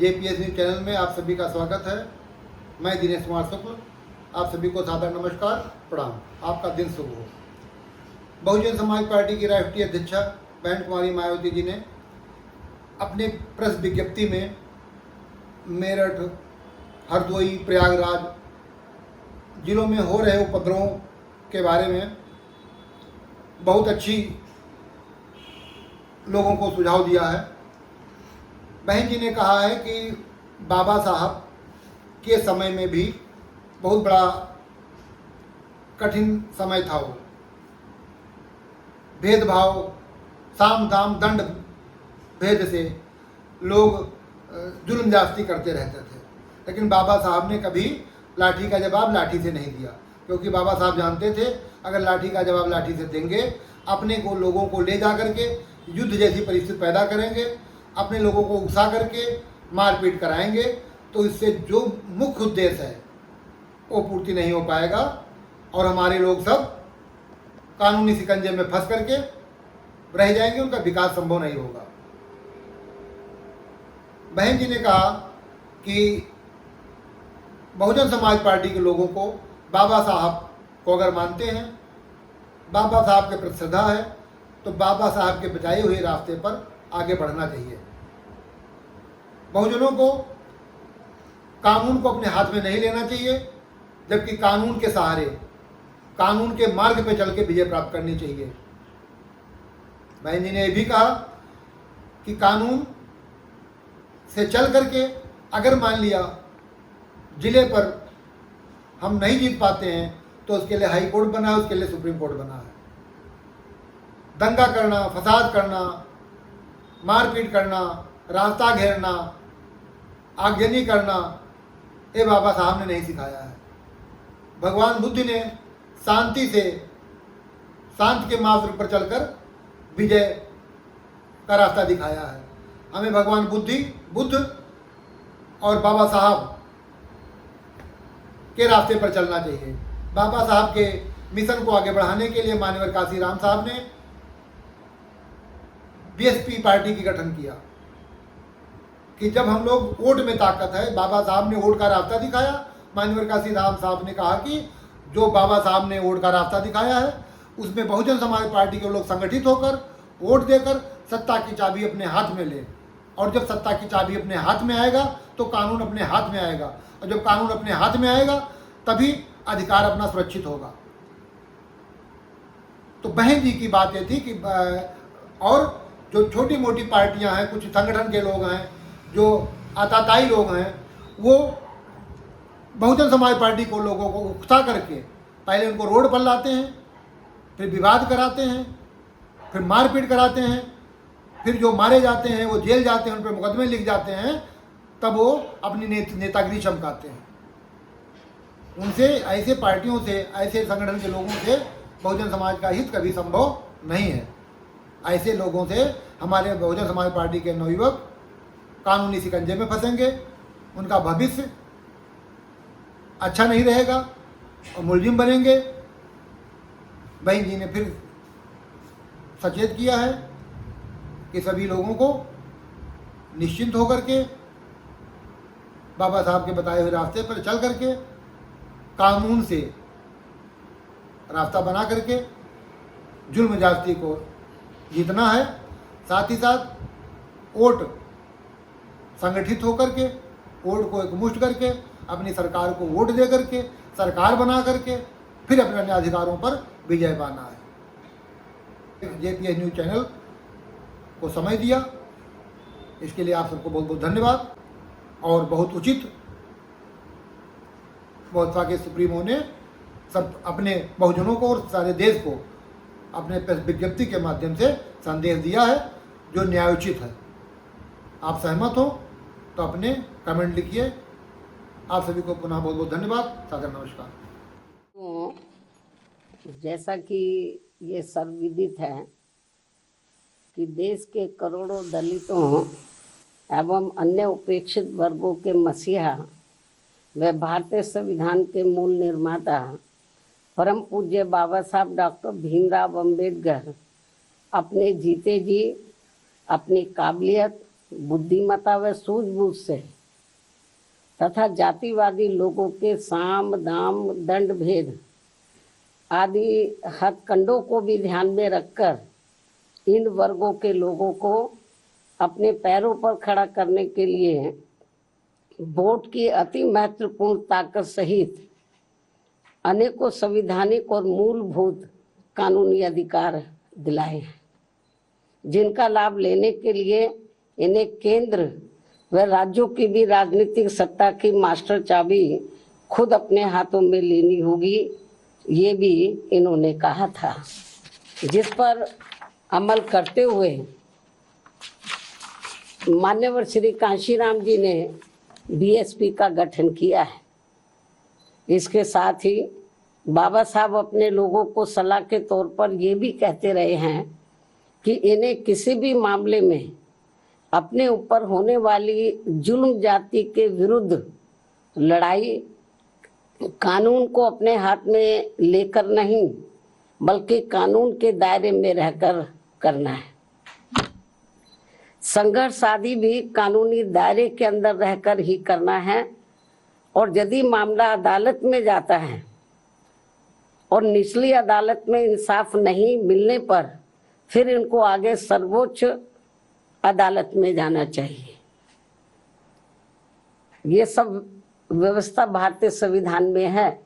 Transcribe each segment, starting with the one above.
JPS news channel में आप सभी का स्वागत है। मैं दिनेश कुमार शुक्ल आप सभी को सादर नमस्कार, प्रणाम। आपका दिन शुभ हो। बहुजन समाज पार्टी की राष्ट्रीय अध्यक्षा बहन कुमारी मायावती जी ने अपने प्रेस विज्ञप्ति में मेरठ, हरदोई, प्रयागराज जिलों में हो रहे उपद्रवों के बारे में बहुत अच्छी लोगों को सुझाव दिया है। बहन जी ने कहा है कि बाबा साहब के समय में भी बहुत बड़ा कठिन समय था। वो भेदभाव, साम दाम दंड भेद से लोग जुल्म जास्ती करते रहते थे, लेकिन बाबा साहब ने कभी लाठी का जवाब लाठी से नहीं दिया, क्योंकि बाबा साहब जानते थे अगर लाठी का जवाब लाठी से देंगे, अपने को लोगों को ले जा करके युद्ध जैसी परिस्थिति पैदा करेंगे, अपने लोगों को उकसा करके मारपीट कराएंगे, तो इससे जो मुख्य उद्देश्य है वो पूर्ति नहीं हो पाएगा और हमारे लोग सब कानूनी शिकंजे में फंस करके रह जाएंगे, उनका विकास संभव नहीं होगा। बहन जी ने कहा कि बहुजन समाज पार्टी के लोगों को बाबा साहब को अगर मानते हैं, बाबा साहब के प्रति श्रद्धा है, तो बाबा साहब के बताए हुए रास्ते पर आगे बढ़ना चाहिए। बहुजनों को कानून को अपने हाथ में नहीं लेना चाहिए, जबकि कानून के सहारे, कानून के मार्ग पर चल के विजय प्राप्त करनी चाहिए। बहन जी ने यह भी कहा कि कानून से चल करके अगर मान लिया जिले पर हम नहीं जीत पाते हैं, तो उसके लिए हाई कोर्ट बना है, उसके लिए सुप्रीम कोर्ट बना है। दंगा करना, फसाद करना, मारपीट करना, रास्ता घेरना, आगजनी करना, ये बाबा साहब ने नहीं सिखाया है। भगवान बुद्ध ने शांति से, शांत के मार्ग पर चलकर विजय का रास्ता दिखाया है। हमें भगवान बुद्ध और बाबा साहब के रास्ते पर चलना चाहिए। बाबा साहब के मिशन को आगे बढ़ाने के लिए मान्यवर काशी राम साहब ने बीएसपी पार्टी की गठन किया कि जब हम लोग वोट में ताकत है, बाबा साहब ने वोट का रास्ता दिखाया। मान्यवर काशी राम साहब ने कहा कि जो बाबा साहब ने वोट का रास्ता दिखाया है, उसमें बहुजन समाज पार्टी के लोग संगठित होकर वोट देकर सत्ता की चाबी अपने हाथ में ले, और जब सत्ता की चाबी अपने हाथ में आएगा तो कानून अपने हाथ में आएगा, और जब कानून अपने हाथ में आएगा तभी अधिकार अपना सुरक्षित होगा। तो बहन जी की बात ये थी कि और जो छोटी मोटी पार्टियां हैं, कुछ संगठन के लोग हैं, जो आताताई लोग हैं, वो बहुजन समाज पार्टी को लोगों को उकसा करके पहले उनको रोड पर लाते हैं, फिर विवाद कराते हैं, फिर मारपीट कराते हैं, फिर जो मारे जाते हैं वो जेल जाते हैं, उन पर मुकदमे लिख जाते हैं, तब वो अपनी नेतागिरी चमकाते हैं। उनसे, ऐसे पार्टियों से, ऐसे संगठन के लोगों से बहुजन समाज का हित कभी संभव नहीं है। ऐसे लोगों से हमारे बहुजन समाज पार्टी के नवयुवक कानूनी शिकंजे में फंसेंगे, उनका भविष्य अच्छा नहीं रहेगा और मुलजिम बनेंगे। बहन जी ने फिर सचेत किया है कि सभी लोगों को निश्चिंत होकर के बाबा साहब के बताए हुए रास्ते पर चल करके कानून से रास्ता बना करके जुल्म जास्ती को जीतना है। साथ ही साथ वोट संगठित होकर के, वोट को एकमुष्ट करके, अपनी सरकार को वोट दे करके, सरकार बना करके फिर अपने अधिकारों पर विजय पाना है। जेपीएस न्यूज चैनल को समय दिया, इसके लिए आप सबको बहुत बहुत धन्यवाद। और बहुत उचित भाजपा के सुप्रीमो ने सब अपने बहुजनों को और सारे देश को अपने विज्ञप्ति के माध्यम से संदेश दिया है, जो न्यायोचित है। आप सहमत हो तो अपने कमेंट लिखिए। आप सभी को पुनः बहुत बहुत धन्यवाद, सादर नमस्कार। जैसा कि ये सर्वविदित है कि देश के करोड़ों दलितों एवं अन्य उपेक्षित वर्गों के मसीहा व भारतीय संविधान के मूल निर्माता परम पूज्य बाबा साहब डॉक्टर भीमराव अंबेडकर अपने जीते जी अपनी काबिलियत बुद्धिमत्ता व सूझबूझ से तथा जातिवादी लोगों के साम दाम दंड भेद आदि हथकंडों को भी ध्यान में रखकर इन वर्गों के लोगों को अपने पैरों पर खड़ा करने के लिए वोट की अति महत्वपूर्ण ताकत सहित अनेकों संवैधानिक और मूलभूत कानूनी अधिकार दिलाए हैं, जिनका लाभ लेने के लिए इन्हें केंद्र व राज्यों की भी राजनीतिक सत्ता की मास्टर चाबी खुद अपने हाथों में लेनी होगी, ये भी इन्होंने कहा था, जिस पर अमल करते हुए मान्यवर श्री कांशीराम जी ने बीएसपी का गठन किया है। इसके साथ ही बाबा साहब अपने लोगों को सलाह के तौर पर ये भी कहते रहे हैं कि इन्हें किसी भी मामले में अपने ऊपर होने वाली जुल्म जाति के विरुद्ध लड़ाई कानून को अपने हाथ में लेकर नहीं, बल्कि कानून के दायरे में रहकर करना है। संघर्ष आदि भी कानूनी दायरे के अंदर रहकर ही करना है, और यदि मामला अदालत में जाता है और निचली अदालत में इंसाफ नहीं मिलने पर फिर इनको आगे सर्वोच्च अदालत में जाना चाहिए। ये सब व्यवस्था भारतीय संविधान में है,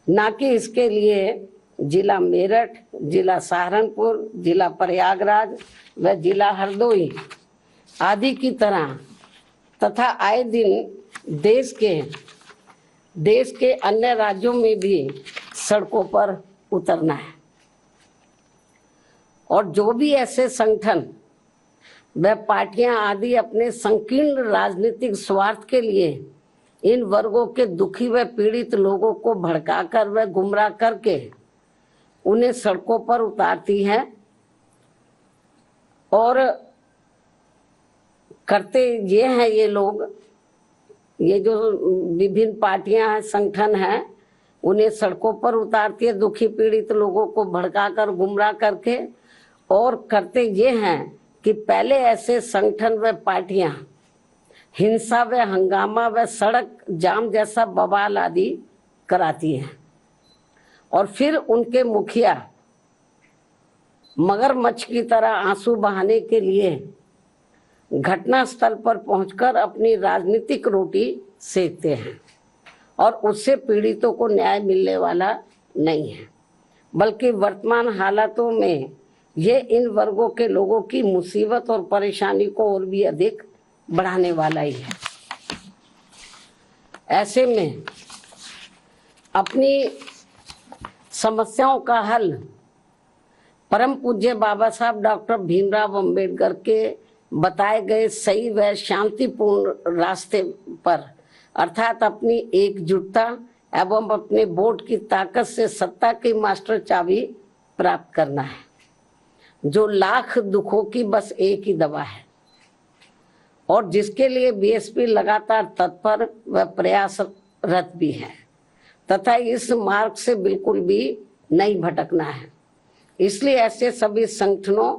ना कि इसके लिए जिला मेरठ, जिला सहारनपुर, जिला प्रयागराज व जिला हरदोई आदि की तरह तथा आए दिन देश के अन्य राज्यों में भी सड़कों पर उतरना है। और जो भी ऐसे संगठन व पार्टियां आदि अपने संकीर्ण राजनीतिक स्वार्थ के लिए इन वर्गों के दुखी व पीड़ित लोगों को भड़काकर व गुमराह करके उन्हें सड़कों पर उतारती है और करते ये हैं ये लोग, ये जो विभिन्न पार्टियां हैं, संगठन हैं, उन्हें सड़कों पर उतारती है दुखी पीड़ित लोगों को भड़काकर गुमराह करके, और करते ये हैं कि पहले ऐसे संगठन व पार्टियां हिंसा व हंगामा व सड़क जाम जैसा बवाल आदि कराती हैं, और फिर उनके मुखिया मगरमच्छ की तरह आंसू बहाने के लिए घटना स्थल पर पहुंचकर अपनी राजनीतिक रोटी सेकते हैं, और उससे पीड़ितों को न्याय मिलने वाला नहीं है, बल्कि वर्तमान हालातों में ये इन वर्गों के लोगों की मुसीबत और परेशानी को और भी अधिक बढ़ाने वाला ही है। ऐसे में अपनी समस्याओं का हल परम पूज्य बाबा साहब डॉक्टर भीमराव अंबेडकर के बताए गए सही व शांतिपूर्ण रास्ते पर, अर्थात अपनी एकजुटता एवं अपने वोट की ताकत से सत्ता की मास्टर चाबी प्राप्त करना है, जो लाख दुखों की बस एक ही दवा है, और जिसके लिए बीएसपी लगातार तत्पर व प्रयासरत भी है, तथा इस मार्ग से बिल्कुल भी नहीं भटकना है। इसलिए ऐसे सभी संगठनों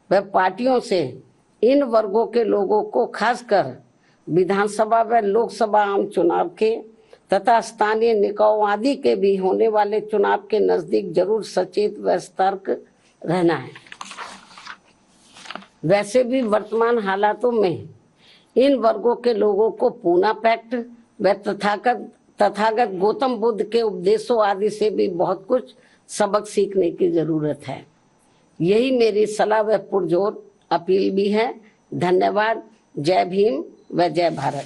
व पार्टियों से इन वर्गों के लोगों को खासकर विधानसभा व लोकसभा आम चुनाव के तथा स्थानीय निकायों आदि के भी होने वाले चुनाव के नजदीक जरूर सचेत व सतर्क रहना है। वैसे भी वर्तमान हालातों में इन वर्गों के लोगों को पूना पैक्ट व तथागत गौतम बुद्ध के उपदेशों आदि से भी बहुत कुछ सबक सीखने की जरूरत है। यही मेरी सलाह व पुरजोर अपील भी है। धन्यवाद। जय भीम व जय भारत।